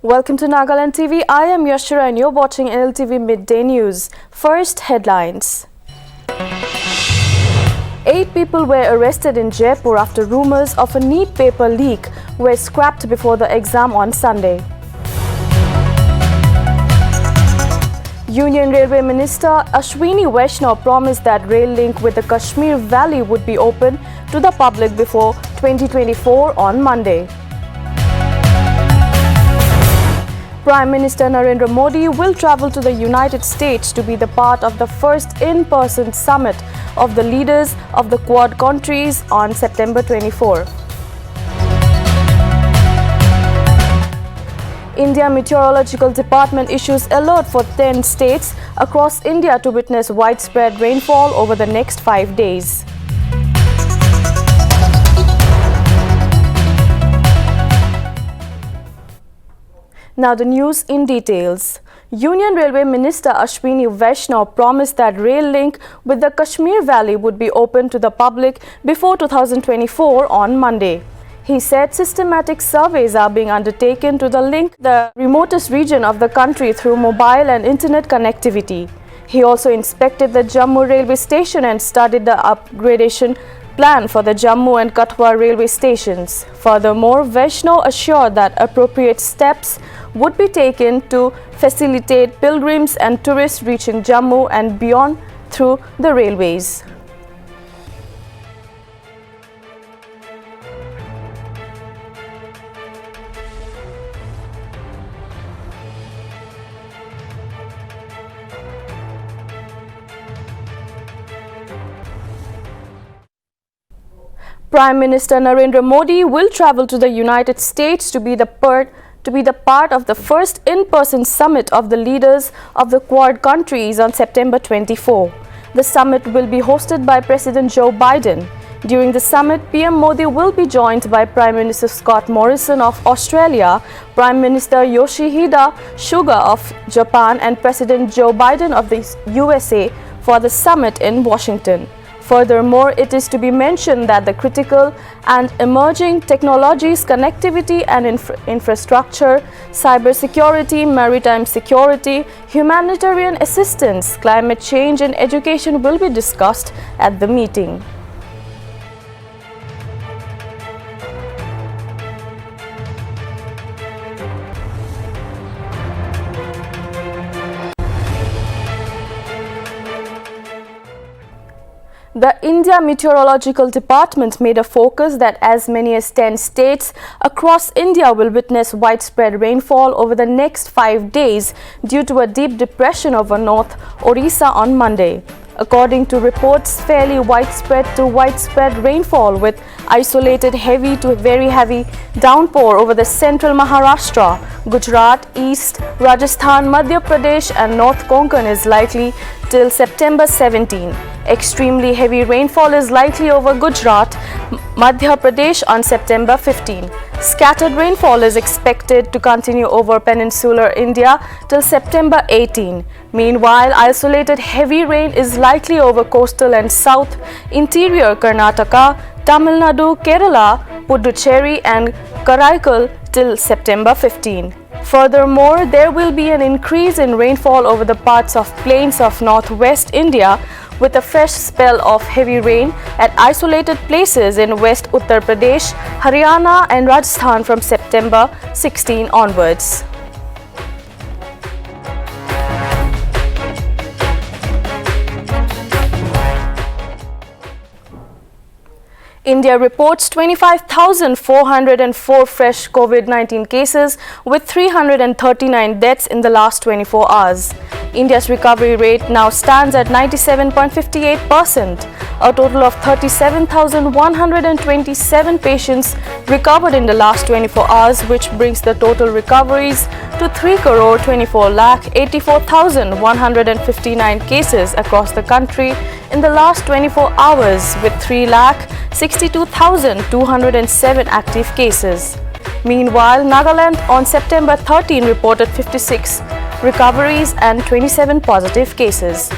Welcome to Nagaland TV. I am Yashira and you're watching Nltv Midday News. First headlines. 8 people were arrested in Jaipur after rumors of a NEET paper leak were scrapped before the exam on Sunday. Union Railway Minister Ashwini Vaishnaw promised that rail link with the Kashmir Valley would be open to the public before 2024 on Monday. Prime Minister Narendra Modi will travel to the United States to be the part of the first in-person summit of the leaders of the Quad countries on September 24. India Meteorological Department issues alert for 10 states across India to witness widespread rainfall over the next 5 days. Now the news in details. Union Railway Minister Ashwini Vaishnaw promised that rail link with the Kashmir Valley would be open to the public before 2024 on Monday. He said systematic surveys are being undertaken to link the remotest region of the country through mobile and internet connectivity. He also inspected the Jammu railway station and studied the upgradation plan for the Jammu and Katwa railway stations. Furthermore, Vaishnaw assured that appropriate steps would be taken to facilitate pilgrims and tourists reaching Jammu and beyond through the railways. Prime Minister Narendra Modi will travel to the United States to be the part of the first in-person summit of the leaders of the Quad countries on September 24. The summit will be hosted by President Joe Biden. During the summit, PM Modi will be joined by Prime Minister Scott Morrison of Australia, Prime Minister Yoshihide Suga of Japan and President Joe Biden of the USA for the summit in Washington. Furthermore, it is to be mentioned that the critical and emerging technologies, connectivity and infrastructure, cybersecurity, maritime security, humanitarian assistance, climate change and education will be discussed at the meeting. The India Meteorological Department made a focus that as many as 10 states across India will witness widespread rainfall over the next 5 days due to a deep depression over North Orissa on Monday. According to reports, fairly widespread to widespread rainfall with isolated heavy to very heavy downpour over the central Maharashtra, Gujarat, East Rajasthan, Madhya Pradesh and North Konkan is likely till September 17. Extremely heavy rainfall is likely over Gujarat, Madhya Pradesh on September 15. Scattered rainfall is expected to continue over peninsular India till September 18. Meanwhile, isolated heavy rain is likely over coastal and south interior Karnataka, Tamil Nadu, Kerala, Puducherry and Karaikal till September 15. Furthermore, there will be an increase in rainfall over the parts of plains of northwest India with a fresh spell of heavy rain at isolated places in West Uttar Pradesh, Haryana and Rajasthan from September 16 onwards. India reports 25,404 fresh COVID-19 cases with 339 deaths in the last 24 hours. India's recovery rate now stands at 97.58%. A total of 37,127 patients recovered in the last 24 hours, which brings the total recoveries to 3,24,84,159 cases across the country in the last 24 hours, with 3,62,207 active cases. Meanwhile, Nagaland on September 13 reported 56 recoveries and 27 positive cases.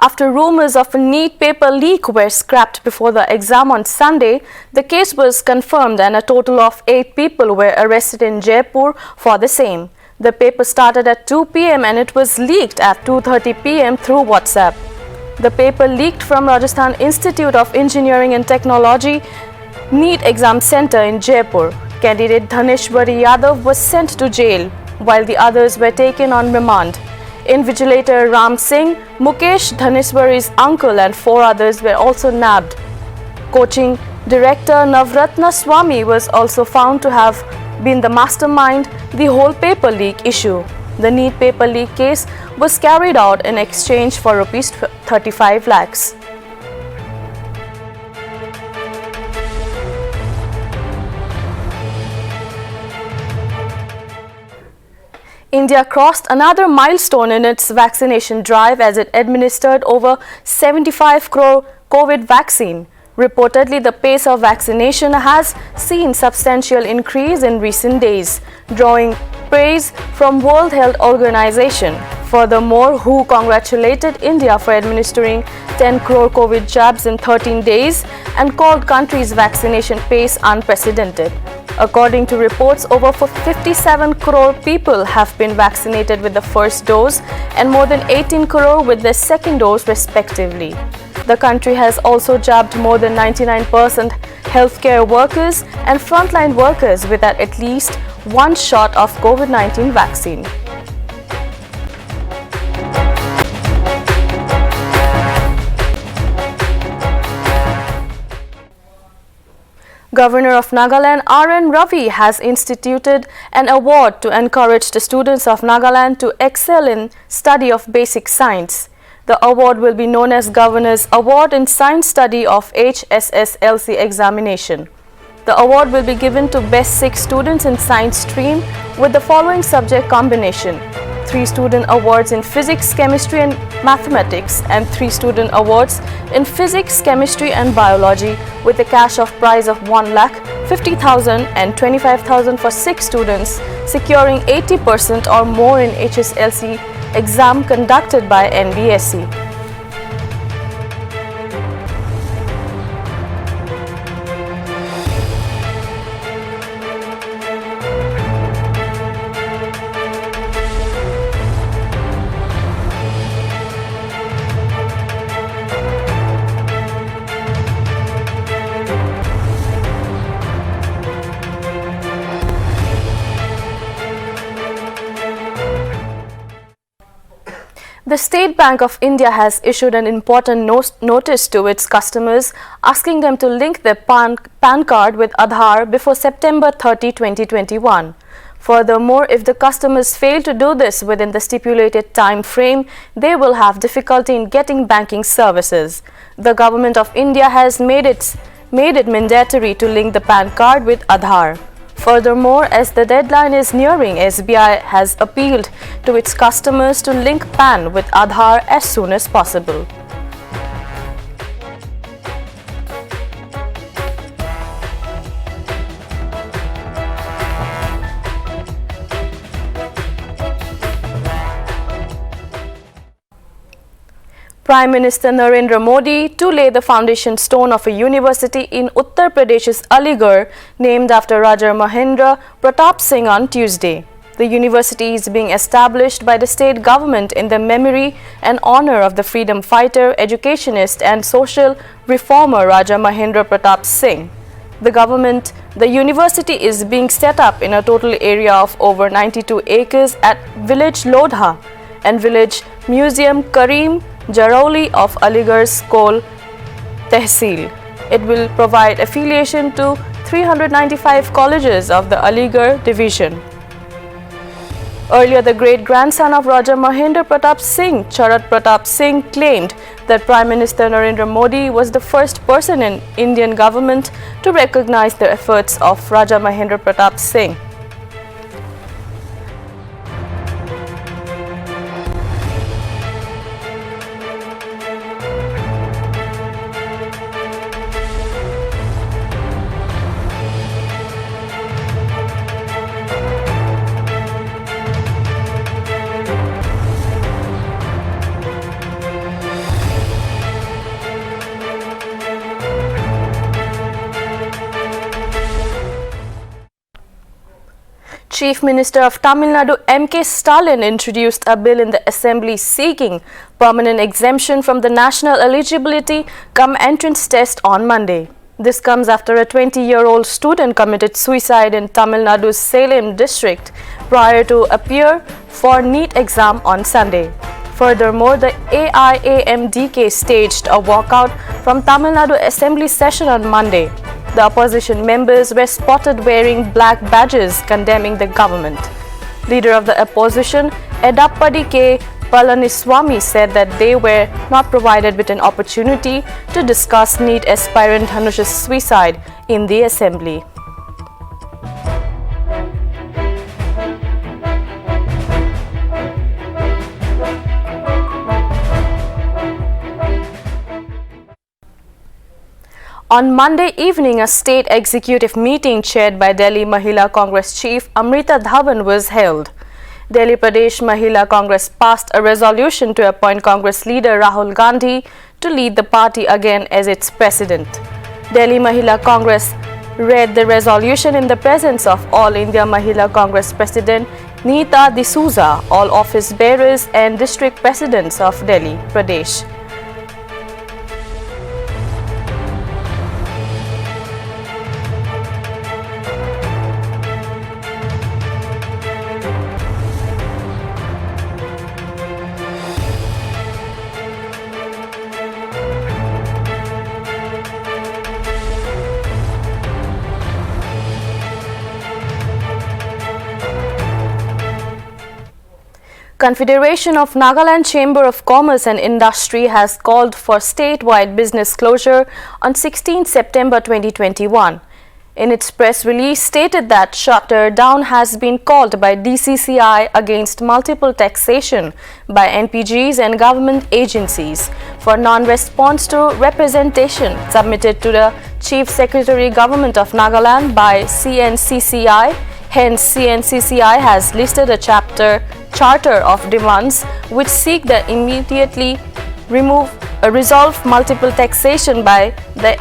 After rumors of a NEET paper leak were scrapped before the exam on Sunday, the case was confirmed and a total of 8 people were arrested in Jaipur for the same. The paper started at 2 p.m. and it was leaked at 2:30 p.m. through WhatsApp. The paper leaked from Rajasthan Institute of Engineering and Technology NEET exam center in Jaipur. Candidate Dhaneshwari Yadav was sent to jail, while the others were taken on remand. Invigilator Ram Singh, Mukesh Dhaneshwari's uncle and 4 others were also nabbed. Coaching director Navratna Swamy was also found to have been the mastermind the whole paper leak issue. The NEET paper leak case was carried out in exchange for rupees 35 lakhs. India crossed another milestone in its vaccination drive as it administered over 75 crore COVID vaccine. Reportedly, the pace of vaccination has seen substantial increase in recent days, drawing praise from World Health Organization. Furthermore, WHO congratulated India for administering 10 crore COVID jabs in 13 days and called country's vaccination pace unprecedented. According to reports, over 57 crore people have been vaccinated with the first dose and more than 18 crore with the second dose respectively. The country has also jabbed more than 99% healthcare workers and frontline workers with at least one shot of COVID-19 vaccine. Governor of Nagaland R.N. Ravi has instituted an award to encourage the students of Nagaland to excel in study of basic science. The award will be known as Governor's Award in Science Study of HSSLC Examination. The award will be given to best 6 students in science stream with the following subject combination: 3 student awards in physics, chemistry and mathematics and 3 student awards in physics, chemistry and biology with a cash of prize of 1,50,000 and 25,000 for 6 students securing 80% or more in HSLC exam conducted by NBSC. The State Bank of India has issued an important notice to its customers asking them to link their PAN card with Aadhaar before September 30, 2021. Furthermore, if the customers fail to do this within the stipulated time frame, they will have difficulty in getting banking services. The Government of India has made it mandatory to link the PAN card with Aadhaar. Furthermore, as the deadline is nearing, SBI has appealed to its customers to link PAN with Aadhaar as soon as possible. Prime Minister Narendra Modi to lay the foundation stone of a university in Uttar Pradesh's Aligarh named after Raja Mahendra Pratap Singh on Tuesday. The university is being established by the state government in the memory and honor of the freedom fighter, educationist and social reformer Raja Mahendra Pratap Singh. The university is being set up in a total area of over 92 acres at village Lodha and village Museum Kareem Jarauli of Aligarh's Kol Tehsil. It will provide affiliation to 395 colleges of the Aligarh division. Earlier, the great-grandson of Raja Mahendra Pratap Singh, Charat Pratap Singh, claimed that Prime Minister Narendra Modi was the first person in Indian government to recognize the efforts of Raja Mahendra Pratap Singh. Chief Minister of Tamil Nadu M.K. Stalin introduced a bill in the Assembly seeking permanent exemption from the national eligibility cum entrance test on Monday. This comes after a 20-year-old student committed suicide in Tamil Nadu's Salem district prior to appear for NEET exam on Sunday. Furthermore, the AIAMDK staged a walkout from Tamil Nadu Assembly session on Monday. The opposition members were spotted wearing black badges condemning the government. Leader of the opposition, Edappadi K. Palaniswamy, said that they were not provided with an opportunity to discuss NEET aspirant Hanush's suicide in the assembly. On Monday evening, a state executive meeting chaired by Delhi Mahila Congress Chief Amrita Dhawan was held. Delhi Pradesh Mahila Congress passed a resolution to appoint Congress leader Rahul Gandhi to lead the party again as its president. Delhi Mahila Congress read the resolution in the presence of All India Mahila Congress President Neeta D'Souza, all office bearers and district presidents of Delhi Pradesh. Confederation of Nagaland Chamber of Commerce and Industry has called for statewide business closure on 16 September 2021. In its press release, stated that shutter down has been called by DCCI against multiple taxation by NPGs and government agencies for non-response to representation submitted to the Chief Secretary Government of Nagaland by CNCCI. Hence, CNCCI has listed a charter of demands which seek the immediately resolve multiple taxation by the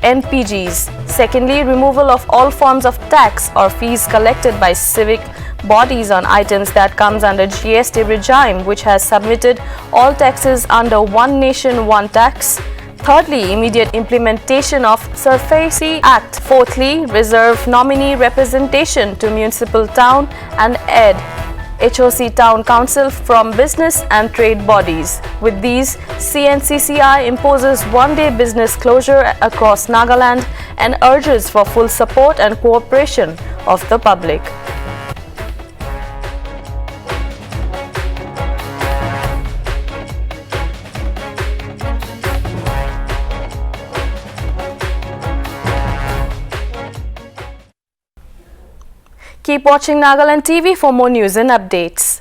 NPGs. Secondly, removal of all forms of tax or fees collected by civic bodies on items that comes under GST regime, which has submitted all taxes under One Nation, One Tax. Thirdly, immediate implementation of SURFACE Act. Fourthly, reserve nominee representation to municipal town and add HOC Town Council from business and trade bodies. With these, CNCCI imposes one-day business closure across Nagaland and urges for full support and cooperation of the public. Keep watching Nagaland TV for more news and updates.